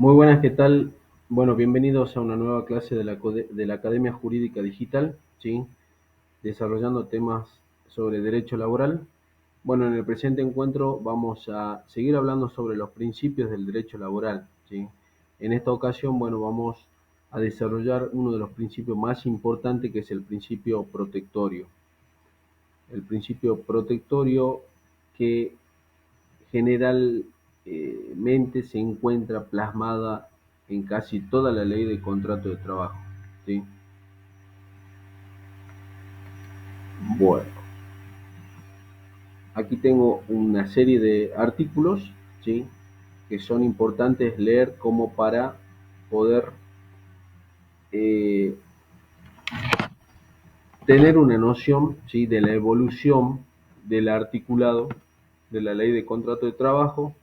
Muy buenas, ¿qué tal? Bueno, bienvenidos a una nueva clase de la Academia Jurídica Digital, ¿sí? Desarrollando temas sobre derecho laboral. Bueno, en el presente encuentro vamos a seguir hablando sobre los principios del derecho laboral, ¿sí? En esta ocasión, bueno, vamos a desarrollar uno de los principios más importantes, que es el principio protectorio. El principio protectorio que generalmente se encuentra plasmada en casi toda la ley de contrato de trabajo, ¿sí? Bueno, aquí tengo una serie de artículos, ¿sí? Que son importantes leer como para poder eh, tener una noción, ¿sí? De la evolución del articulado de la ley de contrato de trabajo.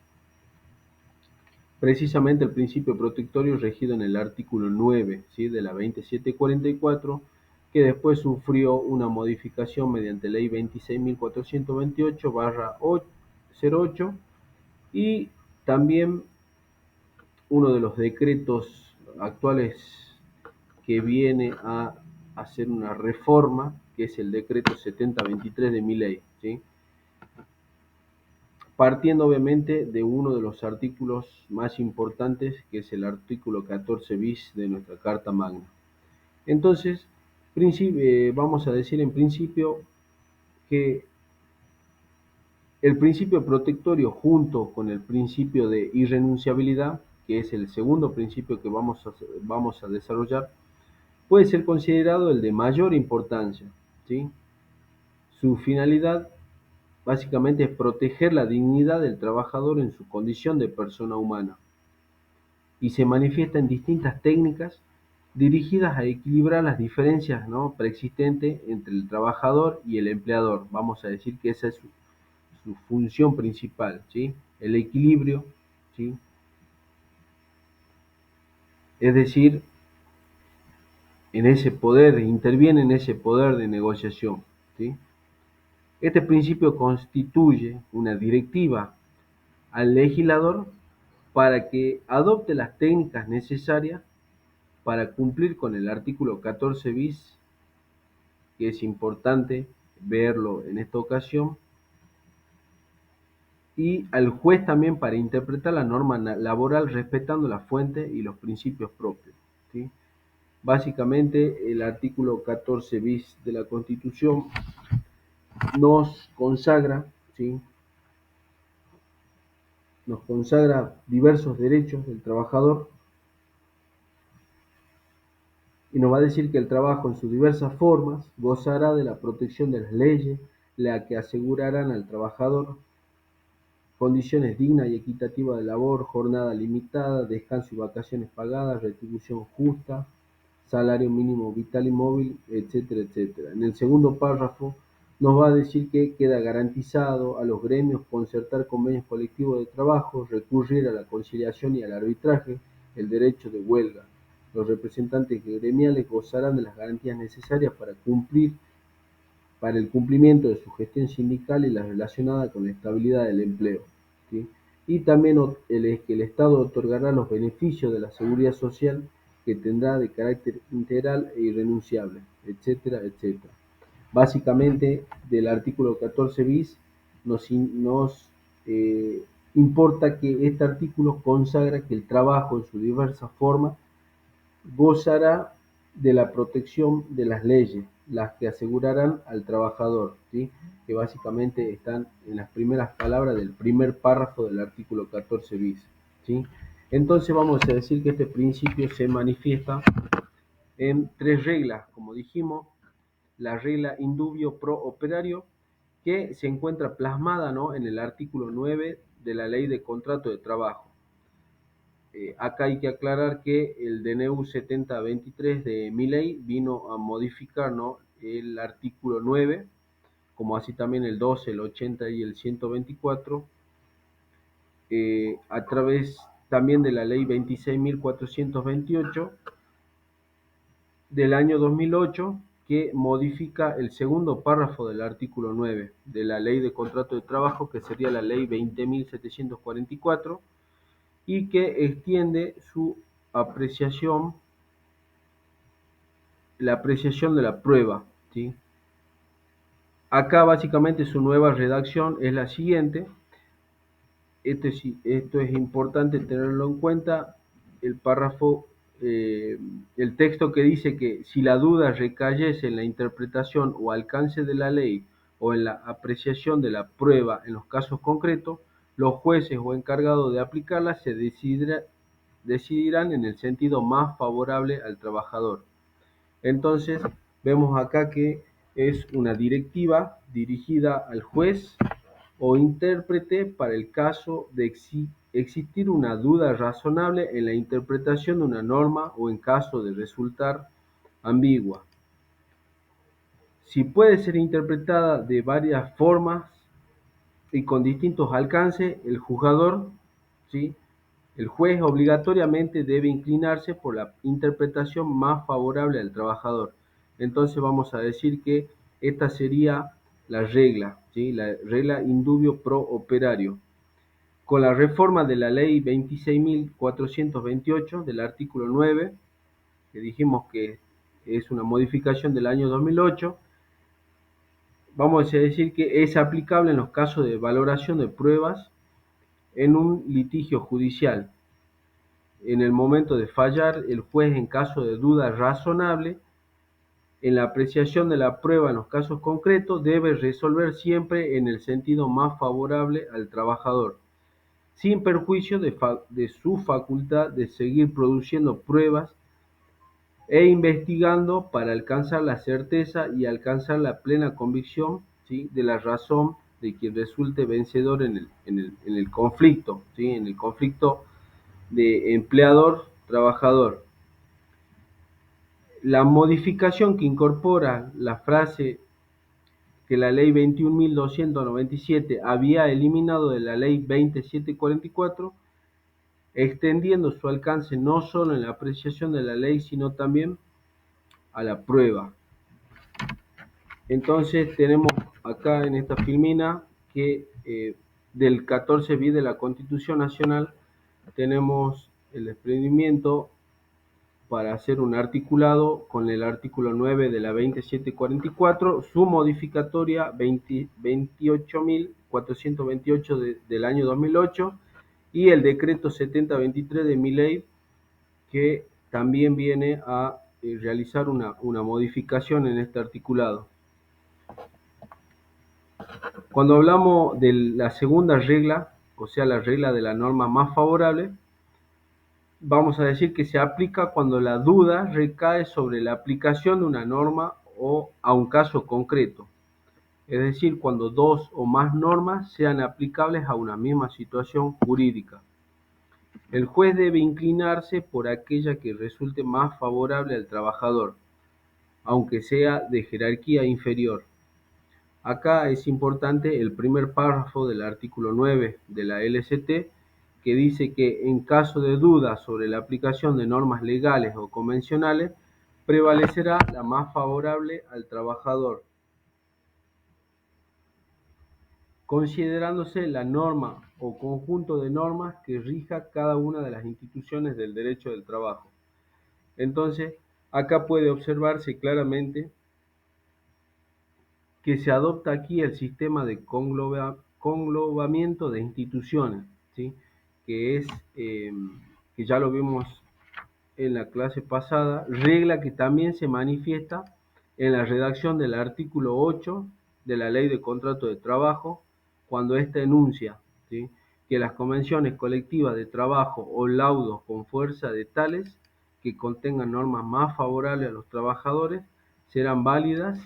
Precisamente el principio protectorio regido en el artículo 9, ¿sí? De la 2744, que después sufrió una modificación mediante ley 26.428/08, y también uno de los decretos actuales que viene a hacer una reforma, que es el decreto 7023 de mi ley, ¿sí? Partiendo obviamente de uno de los artículos más importantes, que es el artículo 14 bis de nuestra Carta Magna. Entonces, vamos a decir en principio que el principio protectorio, junto con el principio de irrenunciabilidad, que es el segundo principio que vamos a desarrollar, puede ser considerado el de mayor importancia, ¿sí? Su finalidad básicamente es proteger la dignidad del trabajador en su condición de persona humana, y se manifiesta en distintas técnicas dirigidas a equilibrar las diferencias, ¿no?, preexistentes entre el trabajador y el empleador. Vamos a decir que esa es su función principal, ¿sí? El equilibrio, ¿sí? Es decir, interviene en ese poder de negociación, ¿sí? Este principio constituye una directiva al legislador para que adopte las técnicas necesarias para cumplir con el artículo 14 bis, que es importante verlo en esta ocasión, y al juez también para interpretar la norma laboral respetando la fuente y los principios propios, ¿sí? Básicamente, el artículo 14 bis de la Constitución nos consagra, ¿sí? Nos consagra diversos derechos del trabajador, y nos va a decir que el trabajo en sus diversas formas gozará de la protección de las leyes, la que asegurarán al trabajador condiciones dignas y equitativas de labor, jornada limitada, descanso y vacaciones pagadas, retribución justa, salario mínimo vital y móvil, etcétera, etcétera. En el segundo párrafo nos va a decir que queda garantizado a los gremios concertar convenios colectivos de trabajo, recurrir a la conciliación y al arbitraje, el derecho de huelga. Los representantes gremiales gozarán de las garantías necesarias para el cumplimiento de su gestión sindical y la relacionada con la estabilidad del empleo, ¿sí? Y también es que el Estado otorgará los beneficios de la seguridad social que tendrá de carácter integral e irrenunciable, etcétera, etcétera. Básicamente, del artículo 14 bis nos importa que este artículo consagra que el trabajo en su diversa forma gozará de la protección de las leyes, las que asegurarán al trabajador, ¿sí? Que básicamente están en las primeras palabras del primer párrafo del artículo 14 bis, ¿sí? Entonces vamos a decir que este principio se manifiesta en tres reglas, como dijimos: la regla indubio pro operario, que se encuentra plasmada, ¿no?, en el artículo 9 de la ley de contrato de trabajo. Acá hay que aclarar que el DNU 7023 de mi ley vino a modificar, ¿no?, el artículo 9, como así también el 12, el 80 y el 124, a través también de la ley 26.428 del año 2008, que modifica el segundo párrafo del artículo 9 de la ley de contrato de trabajo, que sería la ley 20.744, y que extiende su apreciación, la apreciación de la prueba, ¿sí? Acá básicamente su nueva redacción es la siguiente. Esto es importante tenerlo en cuenta. El párrafo, el texto que dice que si la duda recayese en la interpretación o alcance de la ley o en la apreciación de la prueba en los casos concretos, los jueces o encargados de aplicarla se decidirán en el sentido más favorable al trabajador. Entonces, vemos acá que es una directiva dirigida al juez o intérprete para el caso de existir una duda razonable en la interpretación de una norma o en caso de resultar ambigua. Si puede ser interpretada de varias formas y con distintos alcances, el juzgador, ¿sí? El juez obligatoriamente debe inclinarse por la interpretación más favorable al trabajador. Entonces vamos a decir que esta sería la regla, ¿sí? La regla indubio pro operario. Con la reforma de la ley 26.428 del artículo 9, que dijimos que es una modificación del año 2008, vamos a decir que es aplicable en los casos de valoración de pruebas en un litigio judicial. En el momento de fallar, el juez, en caso de duda razonable en la apreciación de la prueba en los casos concretos, debe resolver siempre en el sentido más favorable al trabajador, sin perjuicio de su facultad de seguir produciendo pruebas e investigando para alcanzar la certeza y alcanzar la plena convicción, ¿sí?, de la razón de quien resulte vencedor en el conflicto, ¿sí?, en el conflicto de empleador-trabajador. La modificación que incorpora la frase que la ley 21.297 había eliminado de la ley 2744, extendiendo su alcance no solo en la apreciación de la ley, sino también a la prueba. Entonces tenemos acá en esta filmina que del 14 bis de la Constitución Nacional tenemos el desprendimiento para hacer un articulado con el artículo 9 de la 2744, su modificatoria 28.428 del año 2008 y el decreto 7023 de mi ley, que también viene a realizar una modificación en este articulado. Cuando hablamos de la segunda regla, o sea, la regla de la norma más favorable, vamos a decir que se aplica cuando la duda recae sobre la aplicación de una norma o a un caso concreto, es decir, cuando dos o más normas sean aplicables a una misma situación jurídica. El juez debe inclinarse por aquella que resulte más favorable al trabajador, aunque sea de jerarquía inferior. Acá es importante el primer párrafo del artículo 9 de la LCT, que dice que en caso de duda sobre la aplicación de normas legales o convencionales, prevalecerá la más favorable al trabajador, considerándose la norma o conjunto de normas que rija cada una de las instituciones del derecho del trabajo. Entonces, acá puede observarse claramente que se adopta aquí el sistema de conglobamiento de instituciones, ¿sí?, que es, que ya lo vimos en la clase pasada, regla que también se manifiesta en la redacción del artículo 8 de la Ley de Contrato de Trabajo, cuando ésta enuncia, ¿sí?, que las convenciones colectivas de trabajo o laudos con fuerza de tales que contengan normas más favorables a los trabajadores serán válidas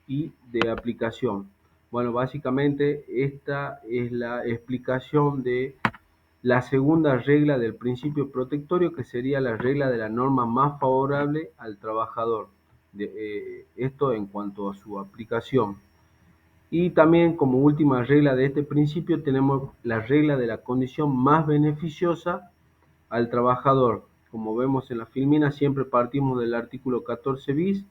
y de aplicación. Bueno, básicamente esta es la explicación de la segunda regla del principio protectorio, que sería la regla de la norma más favorable al trabajador. Esto en cuanto a su aplicación. Y también como última regla de este principio tenemos la regla de la condición más beneficiosa al trabajador. Como vemos en la filmina, siempre partimos del artículo 14 bis,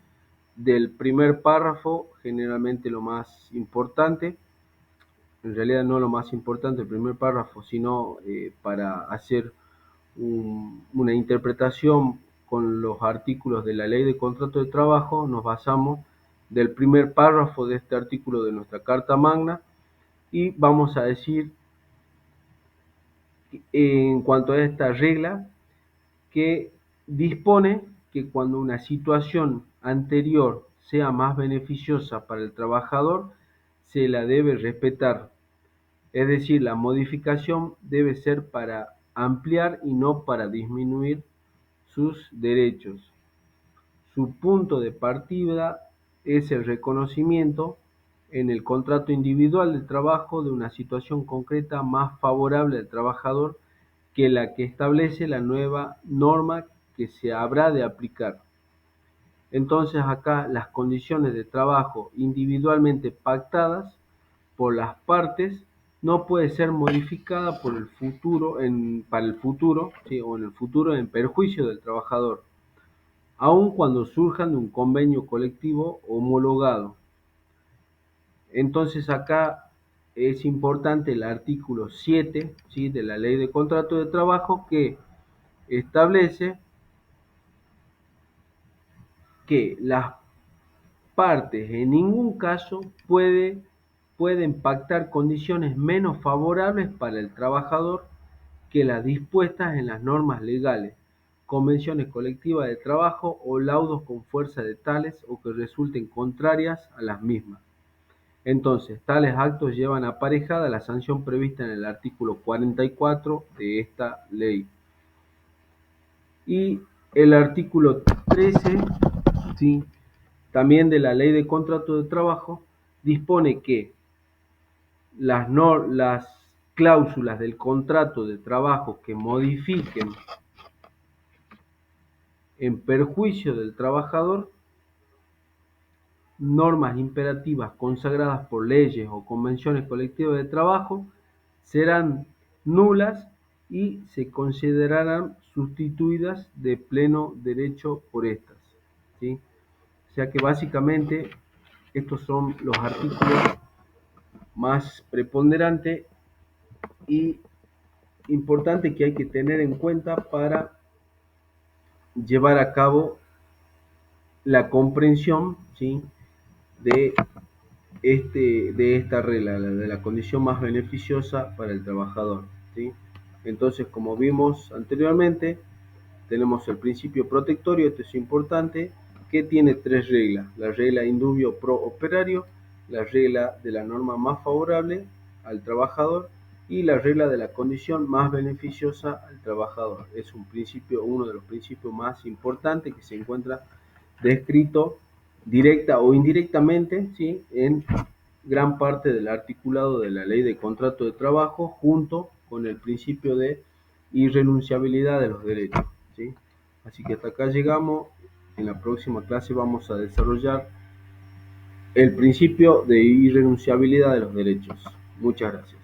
del primer párrafo, generalmente lo más importante, en realidad no lo más importante el primer párrafo, sino para hacer una interpretación con los artículos de la Ley de Contrato de Trabajo, nos basamos del primer párrafo de este artículo de nuestra Carta Magna y vamos a decir en cuanto a esta regla que dispone que cuando una situación anterior sea más beneficiosa para el trabajador, se la debe respetar. Es decir, la modificación debe ser para ampliar y no para disminuir sus derechos. Su punto de partida es el reconocimiento en el contrato individual de trabajo de una situación concreta más favorable al trabajador que la que establece la nueva norma que se habrá de aplicar. Entonces acá las condiciones de trabajo individualmente pactadas por las partes no puede ser modificada por el futuro para el futuro, ¿sí? O en el futuro en perjuicio del trabajador, aun cuando surjan de un convenio colectivo homologado. Entonces acá es importante el artículo 7, ¿sí? De la Ley de Contrato de Trabajo que establece que las partes en ningún caso pueden pactar condiciones menos favorables para el trabajador que las dispuestas en las normas legales, convenciones colectivas de trabajo o laudos con fuerza de tales o que resulten contrarias a las mismas. Entonces, tales actos llevan aparejada la sanción prevista en el artículo 44 de esta ley. Y el artículo 13, ¿sí? También de la Ley de Contrato de Trabajo, dispone que las cláusulas del contrato de trabajo que modifiquen en perjuicio del trabajador normas imperativas consagradas por leyes o convenciones colectivas de trabajo serán nulas y se considerarán sustituidas de pleno derecho por estas, ¿sí? O sea que básicamente estos son los artículos más preponderantes y importantes que hay que tener en cuenta para llevar a cabo la comprensión, ¿sí? de, de esta regla, de la condición más beneficiosa para el trabajador, ¿sí? Entonces, como vimos anteriormente, tenemos el principio protectorio, esto es importante, que tiene tres reglas: la regla indubio pro operario, la regla de la norma más favorable al trabajador y la regla de la condición más beneficiosa al trabajador. Es un principio, uno de los principios más importantes que se encuentra descrito directa o indirectamente, ¿sí? En gran parte del articulado de la Ley de Contrato de Trabajo, junto con el principio de irrenunciabilidad de los derechos, ¿sí? Así que hasta acá llegamos. En la próxima clase vamos a desarrollar el principio de irrenunciabilidad de los derechos. Muchas gracias.